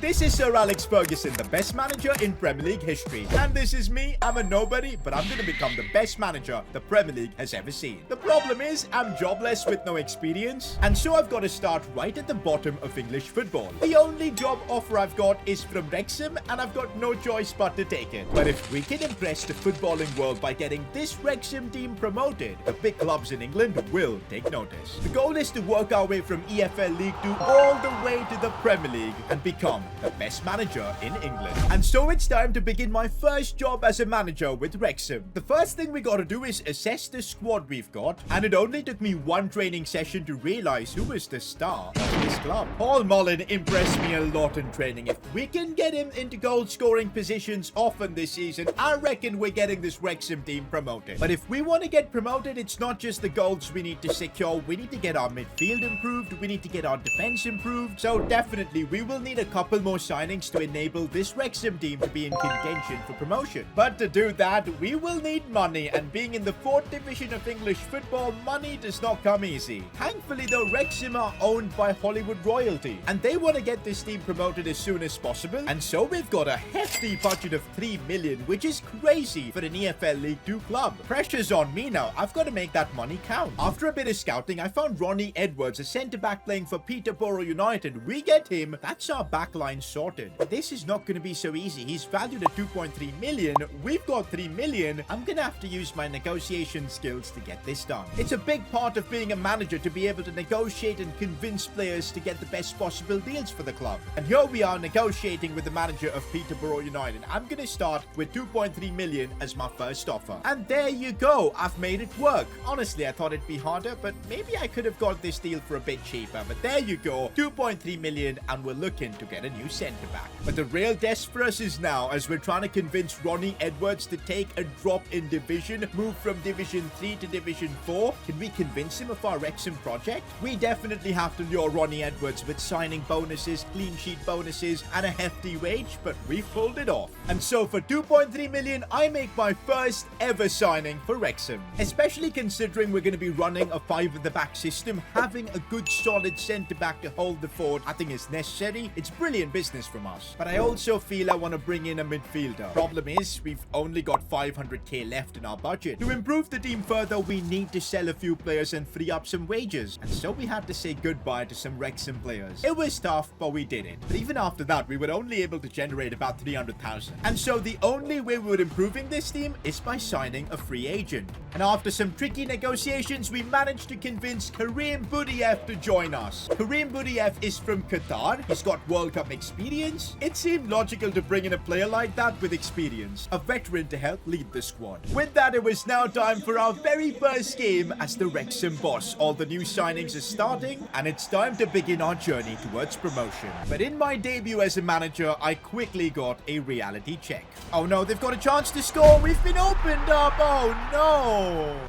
This is Sir Alex Ferguson, the best manager in Premier League history. And this is me. I'm a nobody, but I'm going to become the best manager the Premier League has ever seen. The problem is, I'm jobless with no experience, and so I've got to start right at the bottom of English football. The only job offer I've got is from Wrexham, and I've got no choice but to take it. But if we can impress the footballing world by getting this Wrexham team promoted, the big clubs in England will take notice. The goal is to work our way from EFL League 2 all the way to the Premier League and become the best manager in England. And so it's time to begin my first job as a manager with Wrexham. The first thing we gotta do is assess the squad we've got, and it only took me one training session to realize who is the star of this club. Paul Mullen impressed me a lot in training. If we can get him into goal scoring positions often this season, I reckon we're getting this Wrexham team promoted. But if we want to get promoted, it's not just the goals we need to secure. We need to get our midfield improved, we need to get our defense improved. So definitely we will need a couple more signings to enable this Wrexham team to be in contention for promotion. But to do that, we will need money, and being in the 4th division of English football, money does not come easy. Thankfully though, Wrexham are owned by Hollywood royalty, and they want to get this team promoted as soon as possible, and so we've got a hefty budget of 3 million, which is crazy for an EFL League 2 club. Pressure's on me now. I've got to make that money count. After a bit of scouting, I found Ronnie Edwards, a centre-back playing for Peterborough United. We get him, that's our backline sorted. But this is not going to be so easy. He's valued at 2.3 million. We've got 3 million. I'm going to have to use my negotiation skills to get this done. It's a big part of being a manager to be able to negotiate and convince players to get the best possible deals for the club. And here we are negotiating with the manager of Peterborough United. I'm going to start with 2.3 million as my first offer. And there you go. I've made it work. Honestly, I thought it'd be harder, but maybe I could have got this deal for a bit cheaper. But there you go. 2.3 million, and we're looking to get a new centre-back. But the real test for us is now, as we're trying to convince Ronnie Edwards to take a drop in division, move from Division 3 to Division 4. Can we convince him of our Wrexham project? We definitely have to lure Ronnie Edwards with signing bonuses, clean sheet bonuses, and a hefty wage, but we pulled it off. And so for 2.3 million, I make my first ever signing for Wrexham. Especially considering we're going to be running a 5-at-the-back system, having a good solid centre-back to hold the fort, I think is necessary. It's brilliant business from us. But I also feel I want to bring in a midfielder. Problem is, we've only got 500k left in our budget. To improve the team further, we need to sell a few players and free up some wages. And so we had to say goodbye to some Wrexham players. It was tough, but we did it. But even after that, we were only able to generate about 300,000. And so the only way we were improving this team is by signing a free agent. And after some tricky negotiations, we managed to convince Karim Budiev to join us. Karim Budiev is from Qatar. He's got World Cup experience. It seemed logical to bring in a player like that with experience, a veteran to help lead the squad. With that, it was now time for our very first game as the Wrexham boss. All the new signings are starting, and it's time to begin our journey towards promotion. But in my debut as a manager, I quickly got a reality check. Oh no, they've got a chance to score. We've been opened up. Oh no.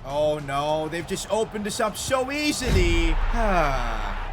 Oh no, they've just opened us up so easily.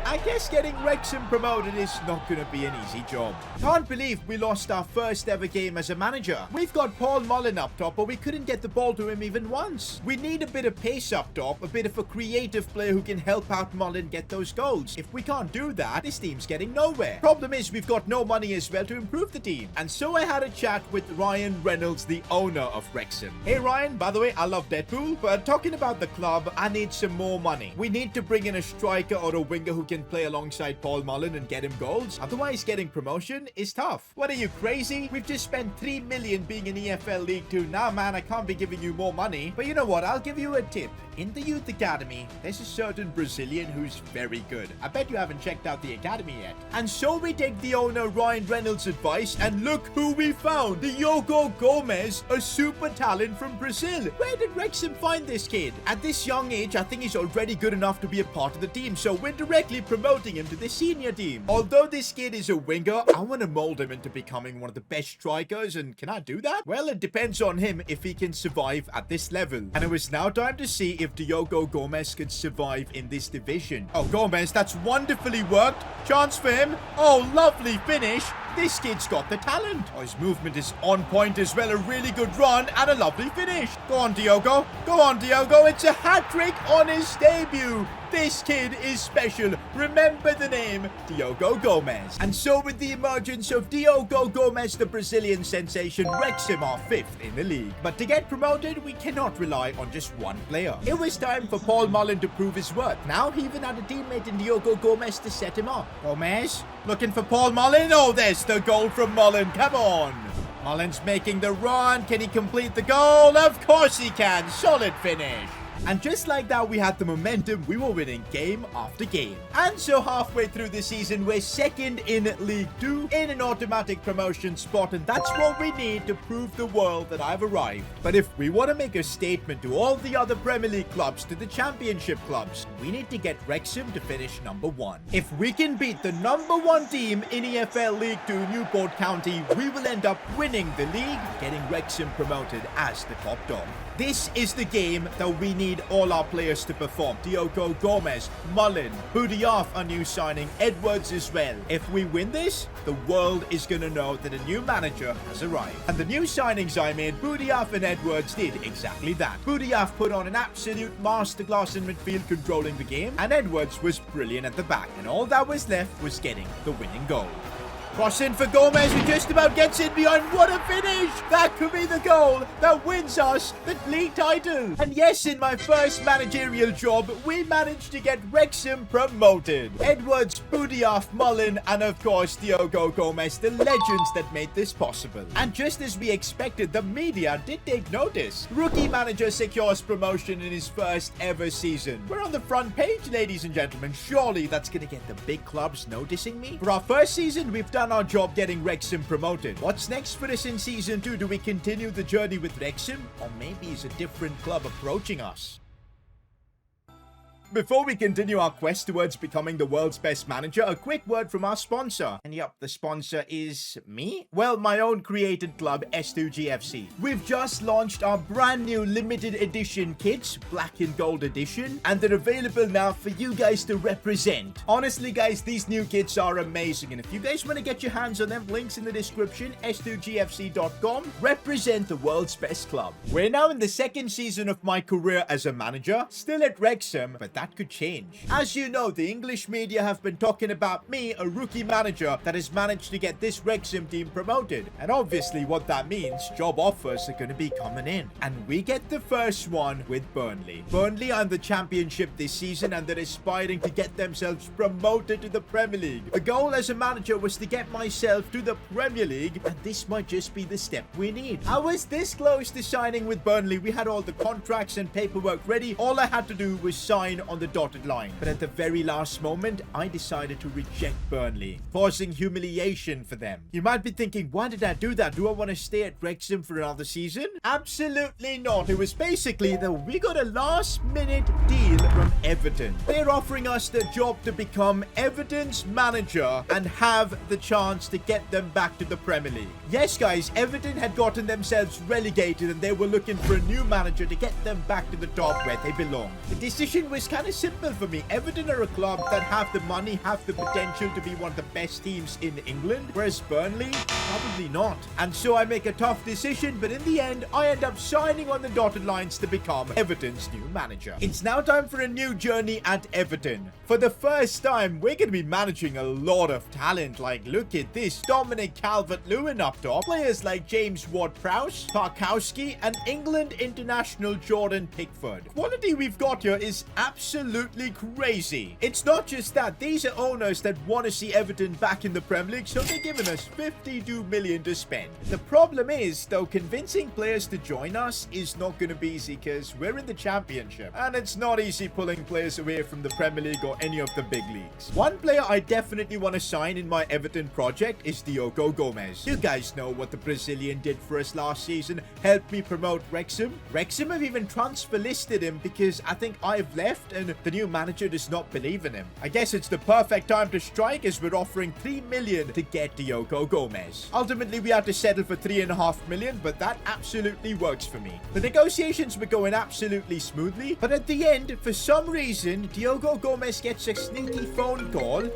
I guess getting Wrexham promoted is not going to be an easy job. Can't believe we lost our first ever game as a manager. We've got Paul Mullen up top, but we couldn't get the ball to him even once. We need a bit of pace up top, a bit of a creative player who can help out Mullen get those goals. If we can't do that, this team's getting nowhere. Problem is, we've got no money as well to improve the team. And so I had a chat with Ryan Reynolds, the owner of Wrexham. Hey Ryan, by the way, I love Deadpool, but talking about the club, I need some more money. We need to bring in a striker or a winger who can play alongside Paul Mullen and get him goals. Otherwise, getting promotion is tough. What are you, crazy? We've just spent 3 million being in EFL League 2. Nah, man, I can't be giving you more money. But you know what? I'll give you a tip. In the youth academy, there's a certain Brazilian who's very good. I bet you haven't checked out the academy yet. And so we take the owner Ryan Reynolds' advice, and look who we found. Diogo Gomez, a super talent from Brazil. Where did Wrexham find this kid? At this young age, I think he's already good enough to be a part of the team, so we're directly promoting him to the senior team. Although this kid is a winger, I want to mold him into becoming one of the best strikers, and can I do that? Well, it depends on him if he can survive at this level. And it was now time to see if Diogo Gomez could survive in this division. Oh, Gomez, that's wonderfully worked. Chance for him. Oh, lovely finish. This kid's got the talent. Oh, his movement is on point as well. A really good run and a lovely finish. Go on, Diogo. Go on, Diogo. It's a hat-trick on his debut. This kid is special. Remember the name, Diogo Gomez. And so with the emergence of Diogo Gomez, the Brazilian sensation, Wrexham are 5th in the league. But to get promoted, we cannot rely on just one player. It was time for Paul Mullen to prove his worth. Now he even had a teammate in Diogo Gomez to set him up. Gomez, looking for Paul Mullen. Oh, there's the goal from Mullen. Come on. Mullen's making the run. Can he complete the goal? Of course he can. Solid finish. And just like that, we had the momentum. We were winning game after game. And so halfway through the season, we're 2nd in League 2 in an automatic promotion spot. And that's what we need to prove the world that I've arrived. But if we want to make a statement to all the other Premier League clubs, to the Championship clubs, we need to get Wrexham to finish number 1. If we can beat the number 1 team in EFL League 2, Newport County, we will end up winning the league, getting Wrexham promoted as the top dog. This is the game that we need all our players to perform. Diogo Gomez, Mullen, Budiaf, a new signing, Edwards as well. If we win this, the world is going to know that a new manager has arrived. And the new signings I made, Budiaf and Edwards, did exactly that. Budiaf put on an absolute masterclass in midfield, controlling the game, and Edwards was brilliant at the back. And all that was left was getting the winning goal. Cross in for Gomez, who just about gets in behind. What a finish! That could be the goal that wins us the league title. And yes, in my first managerial job, we managed to get Wrexham promoted. Edwards, Budiaf, Mullen, and of course Diogo Gomez, the legends that made this possible. And just as we expected, the media did take notice. Rookie manager secures promotion in his first ever season. We're on the front page, ladies and gentlemen. Surely that's gonna get the big clubs noticing me. For our first season, we've done our job getting Wrexham promoted. What's next for us in season 2? Do we continue the journey with Wrexham? Or maybe is a different club approaching us? Before we continue our quest towards becoming the world's best manager, a quick word from our sponsor. And yep, the sponsor is me? Well, my own created club, S2G FC. We've just launched our brand new limited edition kits, black and gold edition, and they're available now for you guys to represent. Honestly, guys, these new kits are amazing, and if you guys want to get your hands on them, links in the description, s2gfc.com. Represent the world's best club. We're now in the 2nd season of my career as a manager, still at Wrexham, but that could change. As you know, the English media have been talking about me, a rookie manager that has managed to get this Wrexham team promoted. And obviously what that means, job offers are going to be coming in. And we get the first one with Burnley. Burnley are in the Championship this season and they're aspiring to get themselves promoted to the Premier League. The goal as a manager was to get myself to the Premier League, and this might just be the step we need. I was this close to signing with Burnley. We had all the contracts and paperwork ready. All I had to do was sign on the dotted line. But at the very last moment, I decided to reject Burnley, causing humiliation for them. You might be thinking, why did I do that? Do I want to stay at Wrexham for another season? Absolutely not. It was basically that we got a last minute deal from Everton. They're offering us the job to become Everton's manager and have the chance to get them back to the Premier League. Yes, guys, Everton had gotten themselves relegated and they were looking for a new manager to get them back to the top where they belong. The decision was kind of simple for me. Everton are a club that have the money, have the potential to be one of the best teams in England, whereas Burnley, probably not. And so I make a tough decision, but in the end, I end up signing on the dotted lines to become Everton's new manager. It's now time for a new journey at Everton. For the first time, we're going to be managing a lot of talent. Like, look at this. Dominic Calvert-Lewin up top. Players like James Ward-Prowse, Tarkowski, and England international Jordan Pickford. Quality we've got here is absolutely crazy. It's not just that. These are owners that want to see Everton back in the Premier League, so they're giving us 52 million to spend. The problem is, though, convincing players to join us is not going to be easy because we're in the Championship. And it's not easy pulling players away from the Premier League or any of the big leagues. One player I definitely want to sign in my Everton project is Diogo Gomez. You guys know what the Brazilian did for us last season. Helped me promote Wrexham. Wrexham have even transfer listed him because I think I've left and the new manager does not believe in him. I guess it's the perfect time to strike as we're offering 3 million to get Diogo Gomez. Ultimately, we had to settle for 3.5 million, but that absolutely works for me. The negotiations were going absolutely smoothly, but at the end, for some reason, Diogo Gomez gets a sneaky phone call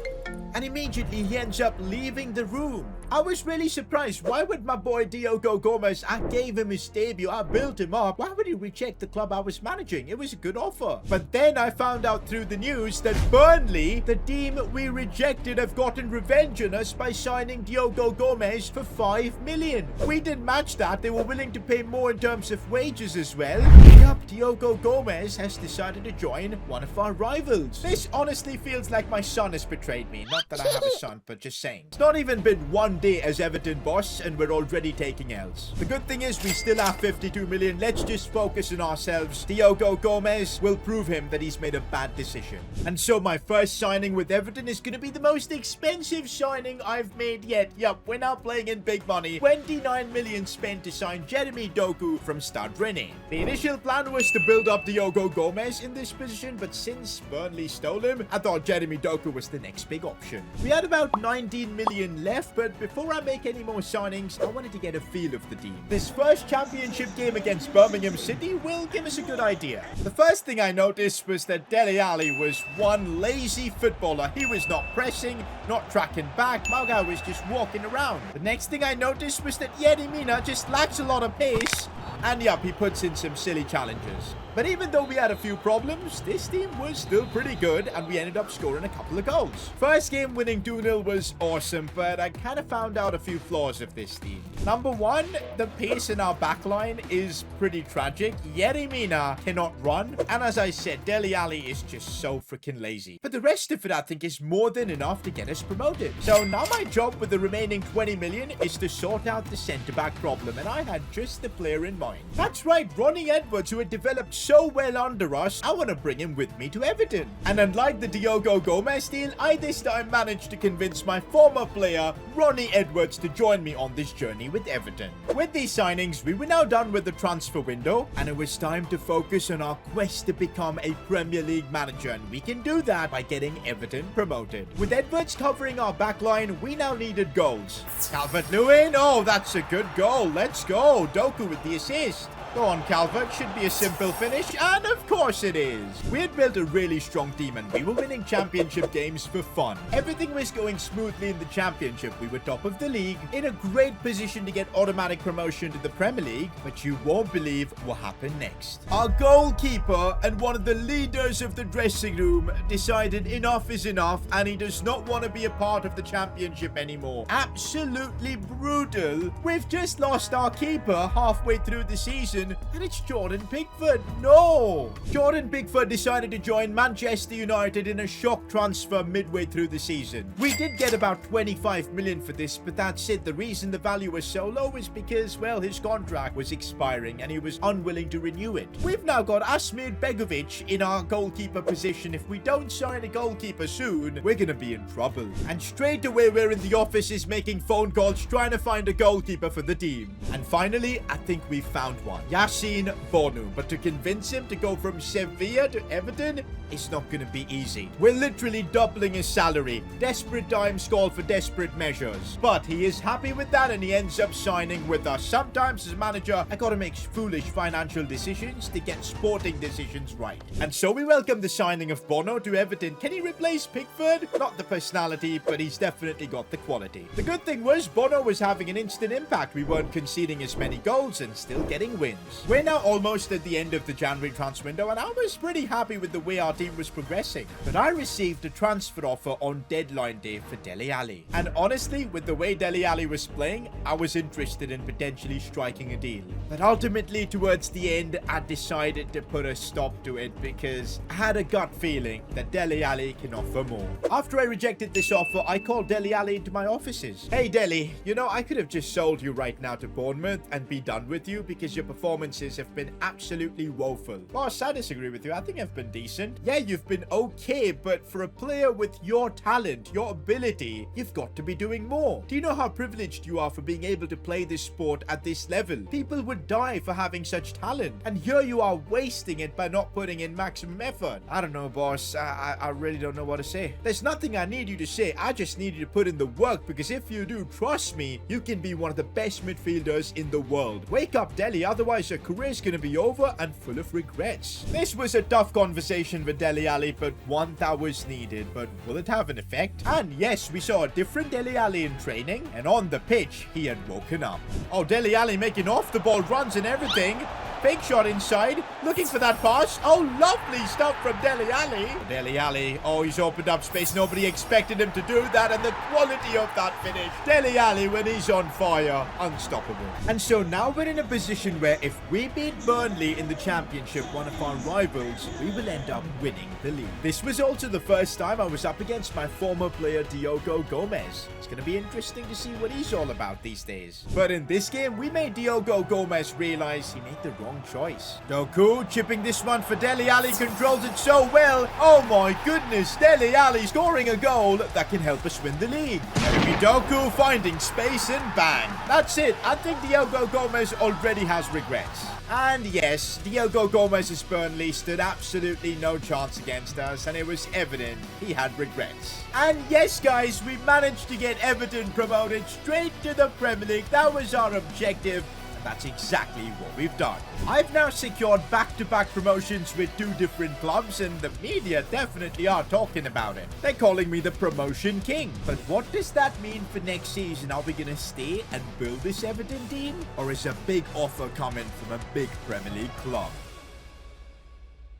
and immediately he ends up leaving the room. I was really surprised. Why would my boy Diogo Gomez, I gave him his debut, I built him up. Why would he reject the club I was managing? It was a good offer. But then I found out through the news that Burnley, the team we rejected, have gotten revenge on us by signing Diogo Gomez for 5 million. We didn't match that. They were willing to pay more in terms of wages as well. Yup, Diogo Gomez has decided to join one of our rivals. This honestly feels like my son has betrayed me. Not that I have a son, but just saying. It's not even been one day as Everton boss and we're already taking L's. The good thing is we still have 52 million. Let's just focus on ourselves. Diogo Gomez will prove him that he's made a bad decision. And so my first signing with Everton is going to be the most expensive signing I've made yet. Yup, we're now playing in big money. 29 million spent to sign Jeremy Doku from Stade Rennais. The initial plan was to build up Diogo Gomez in this position, but since Burnley stole him, I thought Jeremy Doku was the next big option. We had about 19 million left, but before I make any more signings, I wanted to get a feel of the team. This first championship game against Birmingham City will give us a good idea. The first thing I noticed was that Dele Alli was one lazy footballer. He was not pressing, not tracking back. My guy was just walking around. The next thing I noticed was that Yerry Mina just lacks a lot of pace. And yup, he puts in some silly challenges. But even though we had a few problems, this team was still pretty good and we ended up scoring a couple of goals. First game winning 2-0 was awesome, but I kind of found out a few flaws of this team. Number one, the pace in our backline is pretty tragic. Yerry Mina cannot run. And as I said, Dele Alli is just so freaking lazy. But the rest of it, I think, is more than enough to get us promoted. So now my job with the remaining 20 million is to sort out the centre-back problem. And I had just the player in mind. That's right, Ronnie Edwards, who had developed so well under us, I want to bring him with me to Everton. And unlike the Diogo Gomez deal, I this time managed to convince my former player, Ronnie Edwards, to join me on this journey with Everton. With these signings, we were now done with the transfer window, and it was time to focus on our quest to become a Premier League manager, and we can do that by getting Everton promoted. With Edwards covering our backline, we now needed goals. Calvert-Lewin, oh, that's a good goal. Let's go. Doku with the assist. Go on, Calvert. Should be a simple finish. And of course it is. We had built a really strong team and we were winning championship games for fun. Everything was going smoothly in the championship. We were top of the league, in a great position to get automatic promotion to the Premier League. But you won't believe what happened next. Our goalkeeper and one of the leaders of the dressing room decided enough is enough and he does not want to be a part of the championship anymore. Absolutely brutal. We've just lost our keeper halfway through the season. And it's Jordan Pickford. No! Jordan Pickford decided to join Manchester United in a shock transfer midway through the season. We did get about 25 million for this, but that's it. The reason the value was so low is because, well, his contract was expiring and he was unwilling to renew it. We've now got Asmir Begovic in our goalkeeper position. If we don't sign a goalkeeper soon, we're gonna be in trouble. And straight away, we're in the offices making phone calls, trying to find a goalkeeper for the team. And finally, I think we found one. Yassine Bonu, but to convince him to go from Sevilla to Everton, it's not going to be easy. We're literally doubling his salary. Desperate times call for desperate measures. But he is happy with that and he ends up signing with us. Sometimes as manager, I gotta make foolish financial decisions to get sporting decisions right. And so we welcome the signing of Bono to Everton. Can he replace Pickford? Not the personality, but he's definitely got the quality. The good thing was Bono was having an instant impact. We weren't conceding as many goals and still getting wins. We're now almost at the end of the January transfer window and I was pretty happy with the way our team was progressing. But I received a transfer offer on deadline day for Dele Alli. And honestly, with the way Dele Alli was playing, I was interested in potentially striking a deal. But ultimately, towards the end, I decided to put a stop to it because I had a gut feeling that Dele Alli can offer more. After I rejected this offer, I called Dele Alli into my offices. Hey Dele, you know, I could have just sold you right now to Bournemouth and be done with you because your performances have been absolutely woeful. Boss, I disagree with you. I think I've been decent. Yeah, you've been okay, but for a player with your talent, your ability, you've got to be doing more. Do you know how privileged you are for being able to play this sport at this level? People would die for having such talent, and here you are wasting it by not putting in maximum effort. I don't know, boss. I really don't know what to say. There's nothing I need you to say. I just need you to put in the work, because if you do, trust me, you can be one of the best midfielders in the world. Wake up, Dele, otherwise your career's gonna be over and full of regrets. This was a tough conversation with for Dele Alli, but one that was needed. But will it have an effect? And yes, we saw a different Dele Alli in training, and on the pitch, he had woken up. Oh, Dele Alli making off the ball runs and everything. Fake shot inside, looking for that pass. Oh, lovely stuff from Dele Alli. Dele Alli, oh, he's opened up space. Nobody expected him to do that, and the quality of that finish. Dele Alli, when he's on fire, unstoppable. And so now we're in a position where if we beat Burnley in the Championship, one of our rivals, we will end up winning the league. This was also the first time I was up against my former player, Diogo Gomez. It's going to be interesting to see what he's all about these days. But in this game, we made Diogo Gomez realize he made the wrong choice. Doku chipping this one for Dele Alli, controls it so well. Oh my goodness, Dele Alli scoring a goal that can help us win the league. Jeremy Doku finding space and bang. That's it. I think Diogo Gomez already has regrets. And yes, Diogo Gomez's Burnley stood absolutely no chance against us, and it was evident he had regrets. And yes, guys, we managed to get Everton promoted straight to the Premier League. That was our objective. That's exactly what we've done. I've now secured back-to-back promotions with 2 different clubs, and the media definitely are talking about it. They're calling me the promotion king. But what does that mean for next season? Are we going to stay and build this Everton team? Or is a big offer coming from a big Premier League club?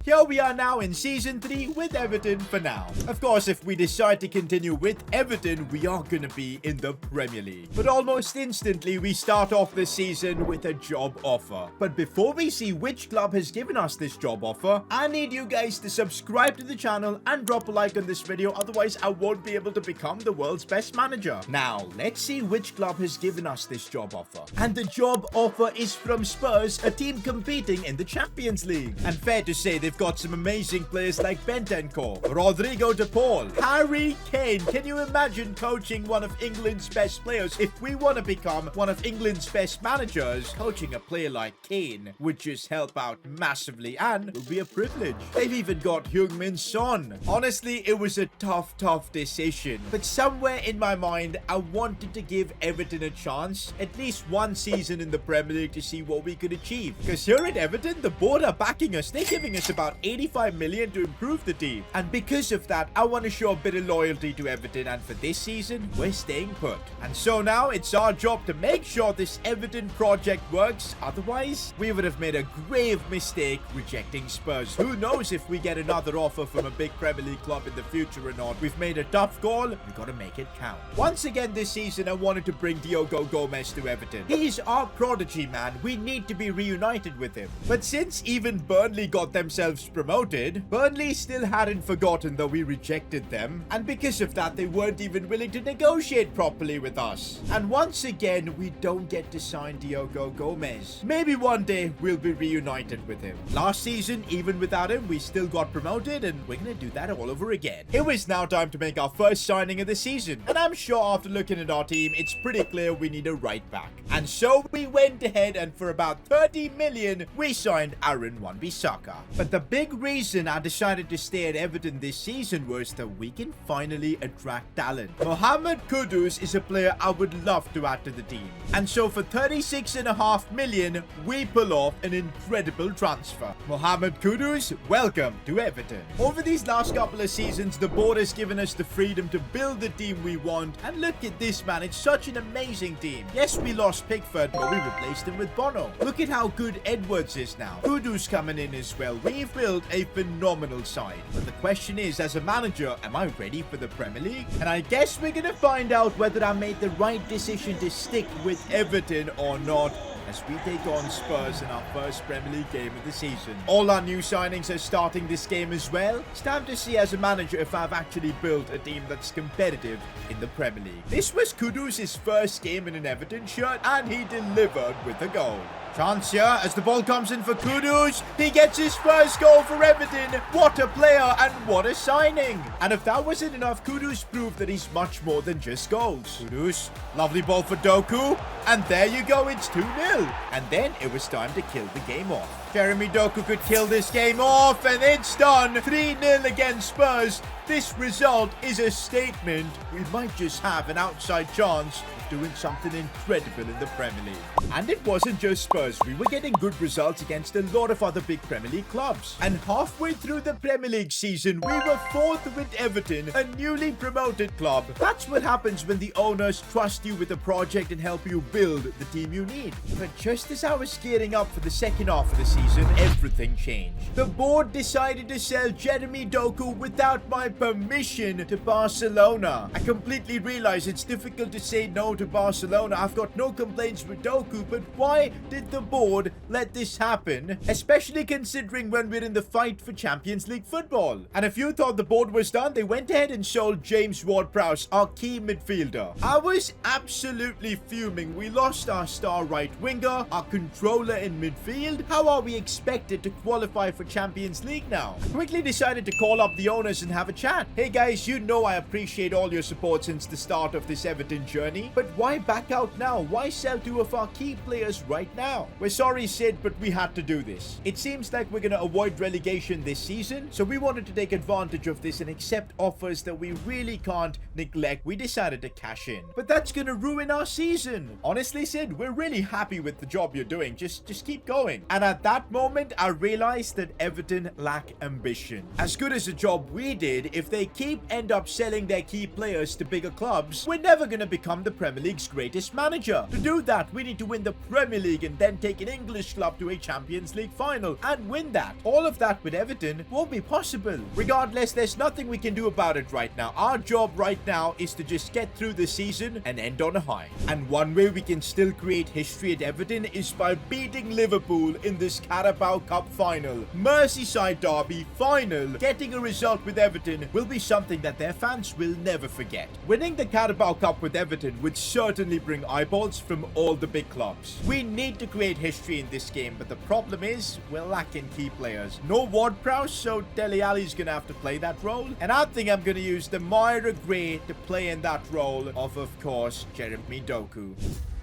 Here we are now in Season 3 with Everton for now. Of course, if we decide to continue with Everton, we are going to be in the Premier League. But almost instantly, we start off the season with a job offer. But before we see which club has given us this job offer, I need you guys to subscribe to the channel and drop a like on this video, otherwise I won't be able to become the world's best manager. Now, let's see which club has given us this job offer. And the job offer is from Spurs, a team competing in the Champions League. And fair to say, they've got some amazing players like Bentancur, Rodrigo de Paul, Harry Kane. Can you imagine coaching one of England's best players? If we want to become one of England's best managers, coaching a player like Kane would just help out massively and will be a privilege. They've even got Heung-min Son. Honestly, it was a tough decision. But somewhere in my mind, I wanted to give Everton a chance, at least one season in the Premier League, to see what we could achieve. Because here at Everton, the board are backing us. They're giving us about 85 million to improve the team. And because of that, I want to show a bit of loyalty to Everton, and for this season, we're staying put. And so now it's our job to make sure this Everton project works. Otherwise, we would have made a grave mistake rejecting Spurs. Who knows if we get another offer from a big Premier League club in the future or not. We've made a tough call. We've got to make it count. Once again this season, I wanted to bring Diogo Gomez to Everton. He's our prodigy, man. We need to be reunited with him. But since even Burnley got themselves promoted, Burnley still hadn't forgotten that we rejected them, and because of that, they weren't even willing to negotiate properly with us. And once again, we don't get to sign Diogo Gomez. Maybe one day we'll be reunited with him. Last season, even without him, we still got promoted, and we're gonna do that all over again. It was now time to make our first signing of the season, and I'm sure after looking at our team, it's pretty clear we need a right back. And so we went ahead, and for about 30 million, we signed Aaron Wan-Bissaka. But the big reason I decided to stay at Everton this season was that we can finally attract talent. Mohamed Kudus is a player I would love to add to the team. And so for 36.5 million, we pull off an incredible transfer. Mohamed Kudus, welcome to Everton. Over these last couple of seasons, the board has given us the freedom to build the team we want. And look at this, man. It's such an amazing team. Yes, we lost Pickford, but we replaced him with Bono. Look at how good Edwards is now. Kudus coming in as well. We've built a phenomenal side. But the question is, as a manager, am I ready for the Premier League? And I guess we're gonna find out whether I made the right decision to stick with Everton or not, as we take on Spurs in our first Premier League game of the season. All our new signings are starting this game as well. It's time to see as a manager if I've actually built a team that's competitive in the Premier League. This was Kudus' first game in an Everton shirt, and he delivered with a goal. Chance here as the ball comes in for Kudus. He gets his first goal for Everton. What a player and what a signing. And if that wasn't enough, Kudus proved that he's much more than just goals. Kudus, lovely ball for Doku. And there you go, it's 2-0. And then it was time to kill the game off. Jeremy Doku could kill this game off, and it's done. 3-0 against Spurs. This result is a statement. We might just have an outside chance of doing something incredible in the Premier League. And it wasn't just Spurs. We were getting good results against a lot of other big Premier League clubs. And halfway through the Premier League season, we were fourth with Everton, a newly promoted club. That's what happens when the owners trust you with a project and help you build the team you need. But just as I was gearing up for the second half of the season, everything changed. The board decided to sell Jeremy Doku without my permission to Barcelona. I completely realize it's difficult to say no to Barcelona. I've got no complaints with Doku, but why did the board let this happen? Especially considering when we're in the fight for Champions League football. And if you thought the board was done, they went ahead and sold James Ward-Prowse, our key midfielder. I was absolutely fuming. We lost our star right winger, our controller in midfield. How are we expected to qualify for Champions League now? Quickly decided to call up the owners and have a chat. Hey guys, you know I appreciate all your support since the start of this Everton journey, but why back out now? Why sell two of our key players right now? We're sorry, Sid, but we had to do this. It seems like we're gonna avoid relegation this season, so we wanted to take advantage of this and accept offers that we really can't neglect. We decided to cash in, but that's gonna ruin our season. Honestly, Sid, we're really happy with the job you're doing. Just keep going. And at that moment, I realized that Everton lack ambition. As good as a job we did, if they end up selling their key players to bigger clubs, we're never going to become the Premier League's greatest manager. To do that, we need to win the Premier League and then take an English club to a Champions League final and win that. All of that with Everton won't be possible. Regardless, there's nothing we can do about it right now. Our job right now is to just get through the season and end on a high. And one way we can still create history at Everton is by beating Liverpool in this Carabao Cup final. Merseyside derby final. Getting a result with Everton will be something that their fans will never forget. Winning the Carabao Cup with Everton would certainly bring eyeballs from all the big clubs. We need to create history in this game, but the problem is we're lacking key players. No Ward-Prowse, so Dele Alli's gonna have to play that role, and I think I'm gonna use the Myra Gray to play in that role of course, Jeremy Doku.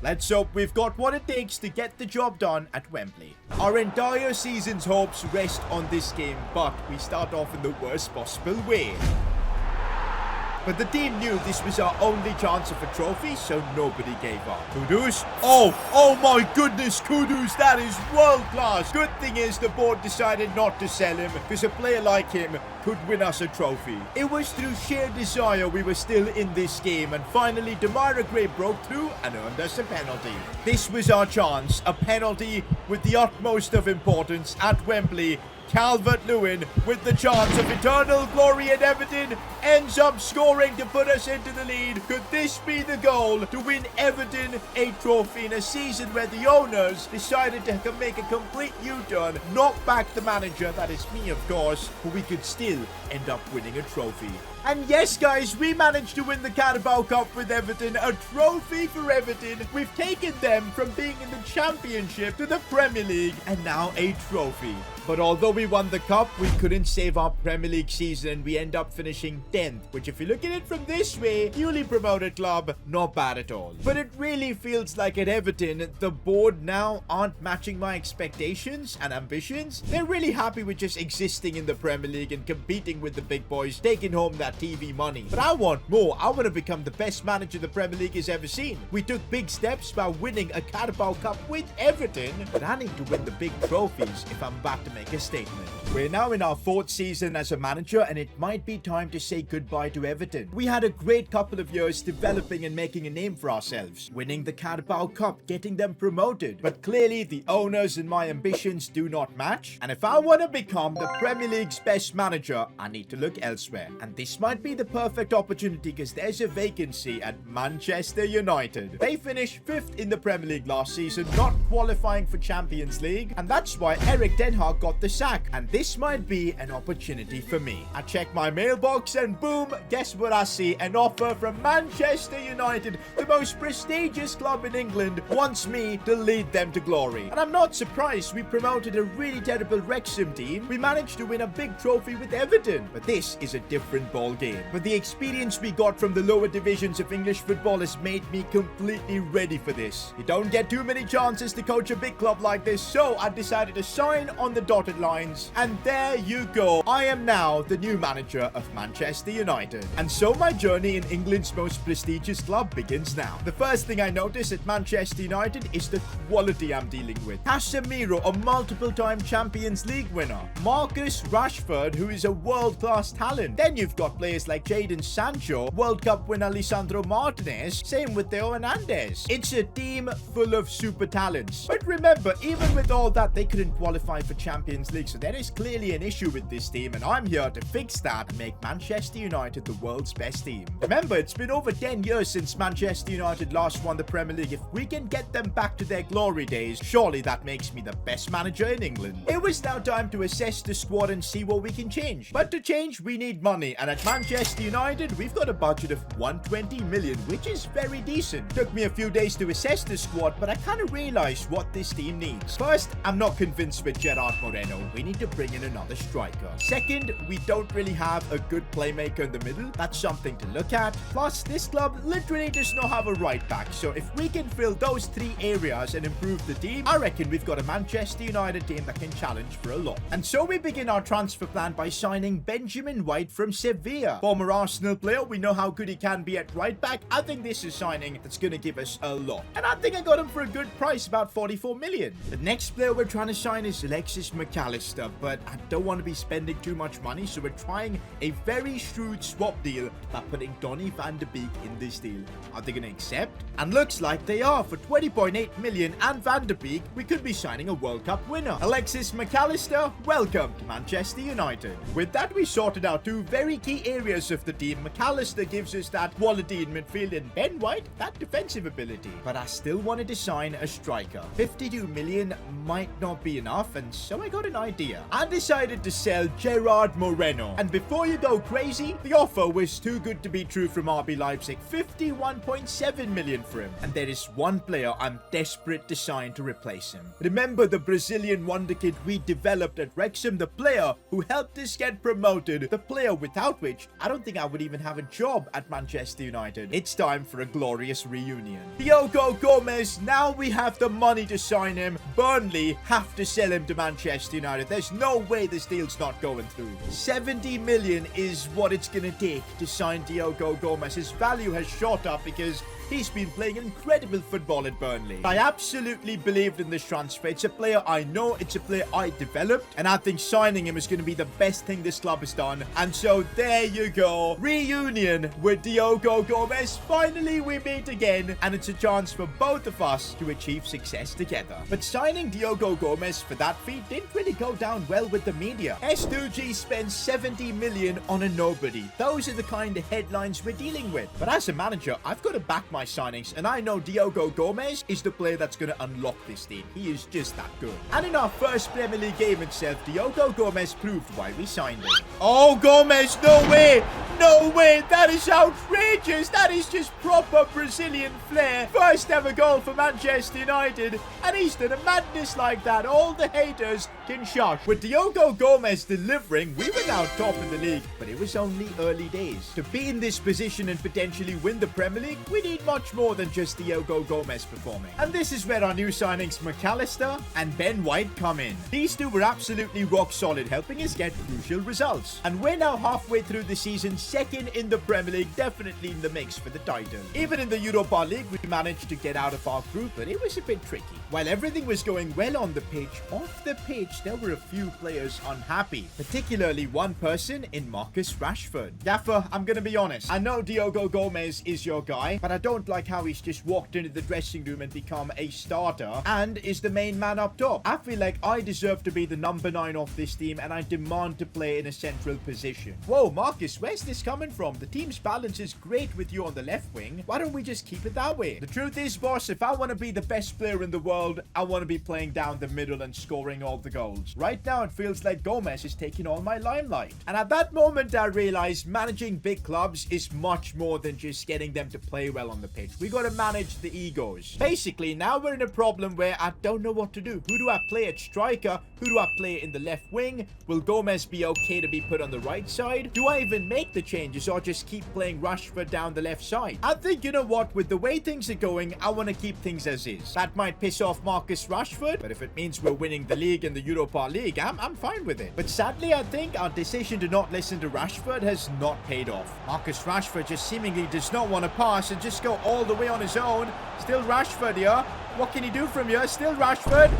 Let's hope we've got what it takes to get the job done at Wembley. Our entire season's hopes rest on this game, but we start off in the worst possible way. But the team knew this was our only chance of a trophy, so nobody gave up. Kudus? Oh my goodness, Kudus, that is world class. Good thing is the board decided not to sell him, because a player like him could win us a trophy. It was through sheer desire we were still in this game, and finally Myra Gray broke through and earned us a penalty. This was our chance, a penalty with the utmost of importance at Wembley. Calvert-Lewin, with the chance of eternal glory at Everton, ends up scoring to put us into the lead. Could this be the goal to win Everton a trophy in a season where the owners decided to make a complete U-turn, knock back the manager, that is me of course, but we could still end up winning a trophy. And yes guys, we managed to win the Carabao Cup with Everton, a trophy for Everton. We've taken them from being in the Championship to the Premier League and now a trophy. But although we won the cup, we couldn't save our Premier League season and we end up finishing 10th, which if you look at it from this way, newly promoted club, not bad at all. But it really feels like at Everton, the board now aren't matching my expectations and ambitions. They're really happy with just existing in the Premier League and competing with the big boys, taking home that TV money. But I want more. I want to become the best manager the Premier League has ever seen. We took big steps by winning a Carabao Cup with Everton, but I need to win the big trophies if I'm about to make a statement. We're now in our 4th season as a manager, and it might be time to say goodbye to Everton. We had a great couple of years developing and making a name for ourselves, winning the Carabao Cup, getting them promoted. But clearly the owners and my ambitions do not match, and if I want to become the Premier League's best manager, I need to look elsewhere. And this might be the perfect opportunity because there's a vacancy at Manchester United. They finished 5th in the Premier League last season, not qualifying for Champions League, and that's why Erik ten Hag got the sack, and this might be an opportunity for me. I check my mailbox and boom, guess what I see? An offer from Manchester United, the most prestigious club in England, wants me to lead them to glory. And I'm not surprised. We promoted a really terrible Wrexham team. We managed to win a big trophy with Everton, but this is a different ball football game. But the experience we got from the lower divisions of English football has made me completely ready for this. You don't get too many chances to coach a big club like this, so I decided to sign on the dotted lines. And there you go. I am now the new manager of Manchester United. And so my journey in England's most prestigious club begins now. The first thing I notice at Manchester United is the quality I'm dealing with. Casemiro, a multiple-time Champions League winner. Marcus Rashford, who is a world-class talent. Then you've got players like Jadon Sancho, World Cup winner Lisandro Martinez, same with Theo Hernandez. It's a team full of super talents. But remember, even with all that, they couldn't qualify for Champions League, so there is clearly an issue with this team, and I'm here to fix that and make Manchester United the world's best team. Remember, it's been over 10 years since Manchester United last won the Premier League. If we can get them back to their glory days, surely that makes me the best manager in England. It was now time to assess the squad and see what we can change. But to change, we need money, and at Manchester United, we've got a budget of 120 million, which is very decent. Took me a few days to assess the squad, but I kind of realized what this team needs. First, I'm not convinced with Gerard Moreno. We need to bring in another striker. Second, we don't really have a good playmaker in the middle. That's something to look at. Plus, this club literally does not have a right back, so if we can fill those three areas and improve the team, I reckon we've got a Manchester United team that can challenge for a lot. And so we begin our transfer plan by signing Benjamin White from Sevilla. Former Arsenal player, we know how good he can be at right back. I think this is signing that's going to give us a lot. And I think I got him for a good price, about 44 million. The next player we're trying to sign is Alexis McAllister, but I don't want to be spending too much money, so we're trying a very shrewd swap deal by putting Donny van de Beek in this deal. Are they going to accept? And looks like they are. For 20.8 million and Van de Beek, we could be signing a World Cup winner. Alexis McAllister, welcome to Manchester United. With that, we sorted out two very key areas of the team. McAllister gives us that quality in midfield, and Ben White, that defensive ability. But I still wanted to sign a striker. 52 million might not be enough, and so I got an idea. I decided to sell Gerard Moreno. And before you go crazy, the offer was too good to be true from RB Leipzig. 51.7 million for him. And there is one player I'm desperate to sign to replace him. Remember the Brazilian wonderkid we developed at Wrexham, the player who helped us get promoted, the player without which I don't think I would even have a job at Manchester United. It's time for a glorious reunion. Diogo Gomez, now we have the money to sign him. Burnley have to sell him to Manchester United. There's no way this deal's not going through. 70 million is what it's gonna take to sign Diogo Gomez. His value has shot up because he's been playing incredible football at Burnley. I absolutely believed in this transfer. It's a player I know, it's a player I developed, and I think signing him is going to be the best thing this club has done. And so there you go. Reunion with Diogo Gomez. Finally we meet again, and it's a chance for both of us to achieve success together. But signing Diogo Gomez for that fee didn't really go down well with the media. S2G spends 70 million on a nobody. Those are the kind of headlines we're dealing with. But as a manager, I've got to back my signings, and I know Diogo Gomez is the player that's going to unlock this team. He is just that good. And in our first Premier League game itself, Diogo Gomez proved why we signed him. Oh, Gomez, no way! No way! That is outrageous! That is just proper Brazilian flair. First ever goal for Manchester United, and he's done a madness like that. All the haters can shush. With Diogo Gomez delivering, we were now top in the league, but it was only early days. To be in this position and potentially win the Premier League, we need much more than just Diogo Gomez performing. And this is where our new signings McAllister and Ben White come in. These two were absolutely rock solid, helping us get crucial results. And we're now halfway through the season, second in the Premier League, definitely in the mix for the title. Even in the Europa League, we managed to get out of our group, but it was a bit tricky. While everything was going well on the pitch, off the pitch, there were a few players unhappy, particularly one person in Marcus Rashford. Gaffer, I'm gonna be honest. I know Diogo Gomez is your guy, but I don't like how he's just walked into the dressing room and become a starter and is the main man up top. I feel like I deserve to be the number 9 of this team, and I demand to play in a central position. Whoa, Marcus, where's this coming from? The team's balance is great with you on the left wing. Why don't we just keep it that way? The truth is, boss, if I want to be the best player in the world, I want to be playing down the middle and scoring all the goals. Right now, it feels like Gomez is taking all my limelight. And at that moment, I realized managing big clubs is much more than just getting them to play well on on the pitch. We got to manage the egos. Basically, now we're in a problem where I don't know what to do. Who do I play at striker? Who do I play in the left wing? Will Gomez be okay to be put on the right side? Do I even make the changes or just keep playing Rashford down the left side? I think, you know what, with the way things are going, I want to keep things as is. That might piss off Marcus Rashford, but if it means we're winning the league and the Europa League, I'm fine with it. But sadly, I think our decision to not listen to Rashford has not paid off. Marcus Rashford just seemingly does not want to pass and just go all the way on his own. Still Rashford here. What can he do from here? Still Rashford.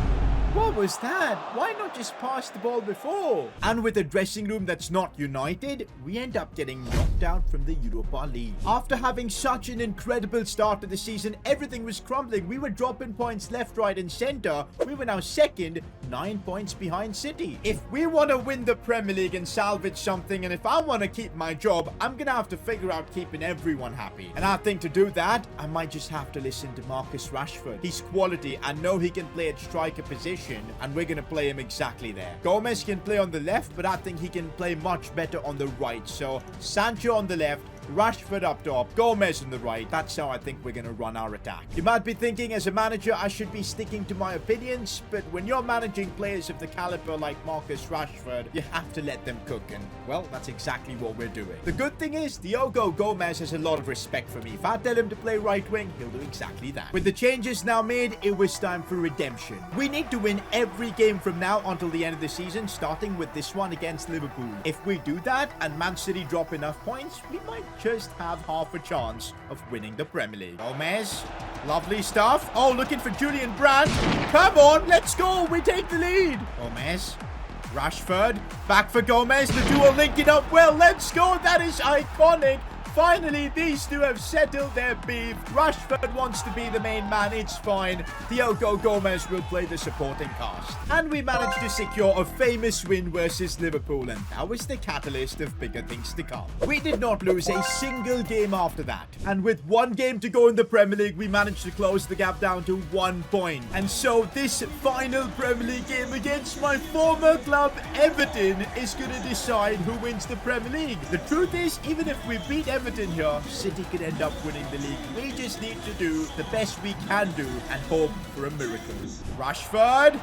What was that? Why not just pass the ball before? And with a dressing room that's not united, we end up getting knocked out from the Europa League. After having such an incredible start to the season, everything was crumbling. We were dropping points left, right, and center. We were now second, 9 points behind City. If we want to win the Premier League and salvage something, and if I want to keep my job, I'm going to have to figure out keeping everyone happy. And I think to do that, I might just have to listen to Marcus Rashford. He's quality. I know he can play at striker position, and we're going to play him exactly there. Gomez can play on the left, but I think he can play much better on the right. So Sancho on the left, Rashford up top, Gomez on the right. That's how I think we're going to run our attack. You might be thinking, as a manager, I should be sticking to my opinions, but when you're managing players of the caliber like Marcus Rashford, you have to let them cook, and, well, that's exactly what we're doing. The good thing is, Diogo Gomez has a lot of respect for me. If I tell him to play right wing, he'll do exactly that. With the changes now made, it was time for redemption. We need to win every game from now until the end of the season, starting with this one against Liverpool. If we do that, and Man City drop enough points, we might just have half a chance of winning the Premier League. Gomez, lovely stuff. Oh, looking for Julian Brandt. Come on, let's go. We take the lead. Gomez, Rashford, back for Gomez. The duo linking up well. Let's go. That is iconic. Finally, these two have settled their beef. Rashford wants to be the main man. It's fine. Diogo Gomez will play the supporting cast. And we managed to secure a famous win versus Liverpool, and that was the catalyst of bigger things to come. We did not lose a single game after that. And with one game to go in the Premier League, we managed to close the gap down to 1 point. And so this final Premier League game against my former club, Everton, is going to decide who wins the Premier League. The truth is, even if we beat Everton here, City could end up winning the league. We just need to do the best we can do and hope for a miracle. Rashford.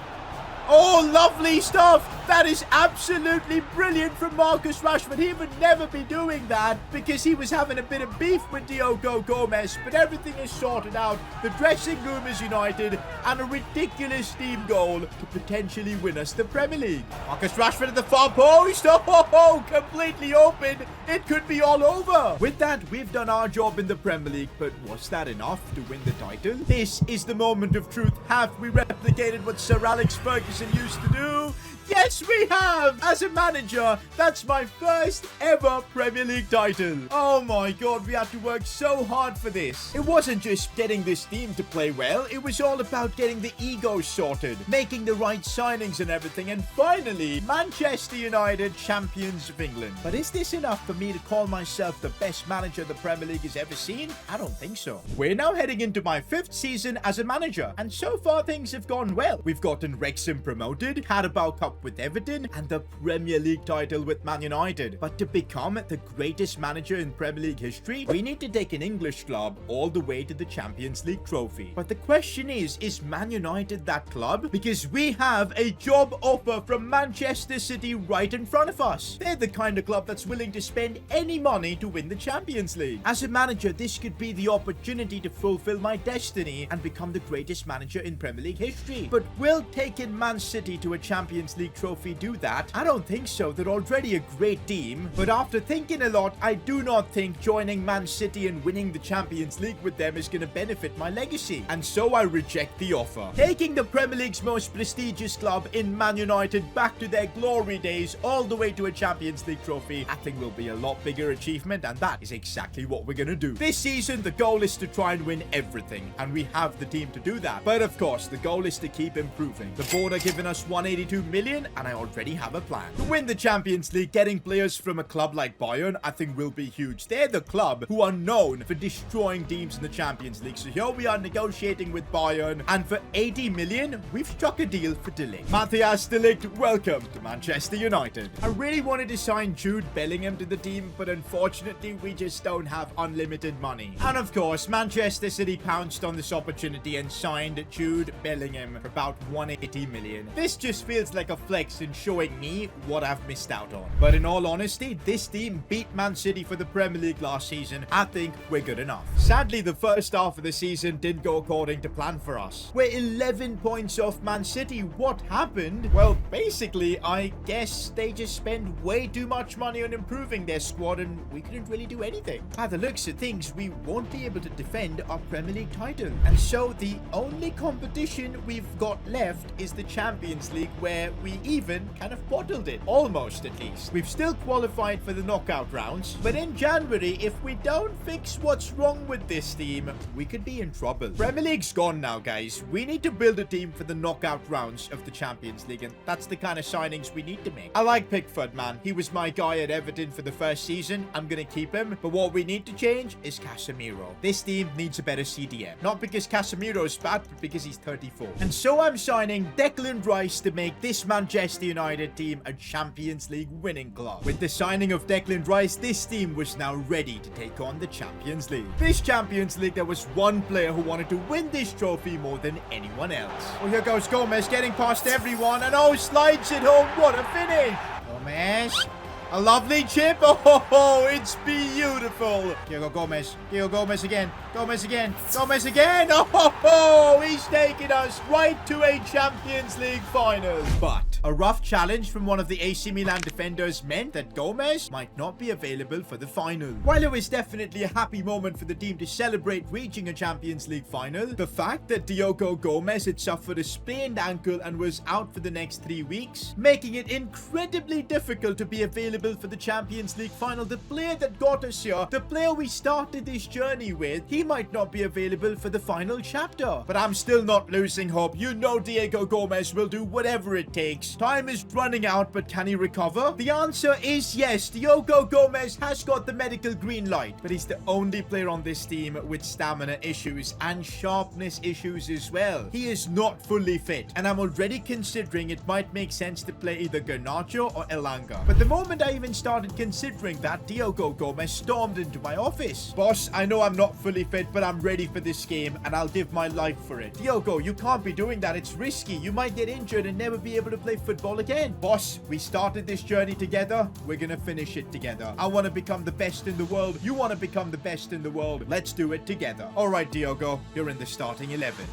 Oh, lovely stuff. That is absolutely brilliant from Marcus Rashford. He would never be doing that because he was having a bit of beef with Diogo Gomez, but everything is sorted out. The dressing room is united, and a ridiculous team goal to potentially win us the Premier League. Marcus Rashford at the far post. Oh, completely open. It could be all over. With that, we've done our job in the Premier League, but was that enough to win the title? This is the moment of truth. Have we replicated what Sir Alex Ferguson used to do? Yes, we have! As a manager, that's my first ever Premier League title. Oh my god, we had to work so hard for this. It wasn't just getting this team to play well, it was all about getting the egos sorted, making the right signings and everything, and finally, Manchester United, champions of England. But is this enough for me to call myself the best manager the Premier League has ever seen? I don't think so. We're now heading into my 5th season as a manager, and so far things have gone well. We've gotten Wrexham promoted, Carabao Cup with Everton, and the Premier League title with Man United. But to become the greatest manager in Premier League history, we need to take an English club all the way to the Champions League trophy. But the question is Man United that club? Because we have a job offer from Manchester City right in front of us. They're the kind of club that's willing to spend any money to win the Champions League. As a manager, this could be the opportunity to fulfill my destiny and become the greatest manager in Premier League history. But will taking Man City to a Champions League trophy do that? I don't think so. They're already a great team. But after thinking a lot, I do not think joining Man City and winning the Champions League with them is going to benefit my legacy. And so I reject the offer. Taking the Premier League's most prestigious club in Man United back to their glory days all the way to a Champions League trophy, I think will be a lot bigger achievement, and that is exactly what we're going to do. This season, the goal is to try and win everything, and we have the team to do that. But of course, the goal is to keep improving. The board are giving us 182 million. season, and I already have a plan. To win the Champions League, getting players from a club like Bayern, I think will be huge. They're the club who are known for destroying teams in the Champions League. So here we are negotiating with Bayern, and for 80 million, we've struck a deal for De Ligt. Matthias De Ligt, welcome to Manchester United. I really wanted to sign Jude Bellingham to the team, but unfortunately, we just don't have unlimited money. And of course, Manchester City pounced on this opportunity and signed Jude Bellingham for about 180 million. This just feels like a flex in showing me what I've missed out on. But in all honesty, this team beat Man City for the Premier League last season. I think we're good enough. Sadly, the first half of the season didn't go according to plan for us. We're 11 points off Man City. What happened? Well, basically, I guess they just spent way too much money on improving their squad and we couldn't really do anything. By the looks of things, we won't be able to defend our Premier League title. And so the only competition we've got left is the Champions League, where we even kind of bottled it. Almost, at least. We've still qualified for the knockout rounds, but in January, if we don't fix what's wrong with this team, we could be in trouble. Premier League's gone now, guys. We need to build a team for the knockout rounds of the Champions League, and that's the kind of signings we need to make. I like Pickford, man. He was my guy at Everton for the first season. I'm gonna keep him, but what we need to change is Casemiro. This team needs a better CDM. Not because Casemiro's bad, but because he's 34. And so I'm signing Declan Rice to make this Manchester United team a Champions League winning club. With the signing of Declan Rice, this team was now ready to take on the Champions League. This Champions League, there was one player who wanted to win this trophy more than anyone else. Well, here goes Gomez, getting past everyone, and oh, slides it home. What a finish! Gomez. A lovely chip. Oh, it's beautiful. Diego Gomez. Diego Gomez again. Gomez again. Gomez again. Oh, he's taking us right to a Champions League final. But a rough challenge from one of the AC Milan defenders meant that Gomez might not be available for the final. While it was definitely a happy moment for the team to celebrate reaching a Champions League final, the fact that Diego Gomez had suffered a sprained ankle and was out for the next 3 weeks, making it incredibly difficult to be available for the Champions League final. The player that got us here, the player we started this journey with, he might not be available for the final chapter. But I'm still not losing hope. You know Diego Gomez will do whatever it takes. Time is running out, but can he recover? The answer is yes. Diego Gomez has got the medical green light, but he's the only player on this team with stamina issues and sharpness issues as well. He is not fully fit, and I'm already considering it might make sense to play either Garnacho or Elanga. But the moment I even started considering that, Diego Gomez stormed into my office. Boss, I know I'm not fully fit, but I'm ready for this game, and I'll give my life for it. Diego, you can't be doing that. It's risky. You might get injured and never be able to play football again. Boss, we started this journey together. We're gonna finish it together. I want to become the best in the world. You want to become the best in the world. Let's do it together. All right, Diego, you're in the starting 11.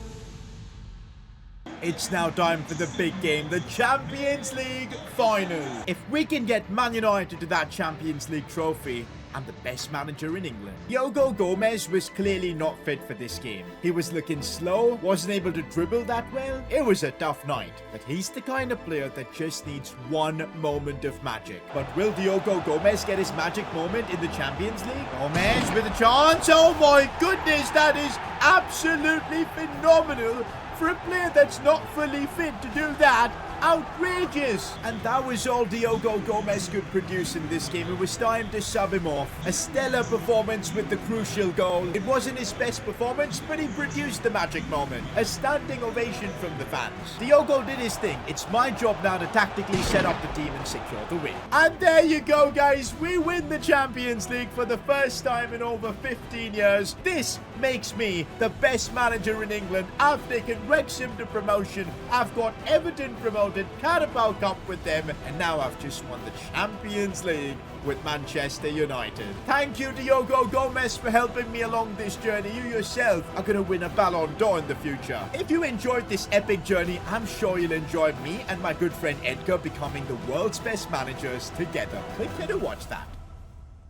It's now time for the big game, the Champions League final. If we can get Man United to that Champions League trophy, I'm the best manager in England. Diego Gomez was clearly not fit for this game. He was looking slow, wasn't able to dribble that well. It was a tough night, but he's the kind of player that just needs one moment of magic. But will Diego Gomez get his magic moment in the Champions League? Gomez with a chance. Oh my goodness, that is absolutely phenomenal. For a player that's not fully fit to do that, outrageous. And that was all Diego Gomez could produce in this game. It was time to sub him off. A stellar performance with the crucial goal. It wasn't his best performance, but he produced the magic moment. A standing ovation from the fans. Diego did his thing. It's my job now to tactically set up the team and secure the win. And there you go, guys. We win the Champions League for the first time in over 15 years. This makes me the best manager in England. I've taken Wrexham to promotion. I've got Everton promoted, Carabao Cup with them, and now I've just won the Champions League with Manchester United. Thank you, Diego Gomez, for helping me along this journey. You yourself are going to win a Ballon d'Or in the future. If you enjoyed this epic journey, I'm sure you'll enjoy me and my good friend Edgar becoming the world's best managers together. Click here to watch that.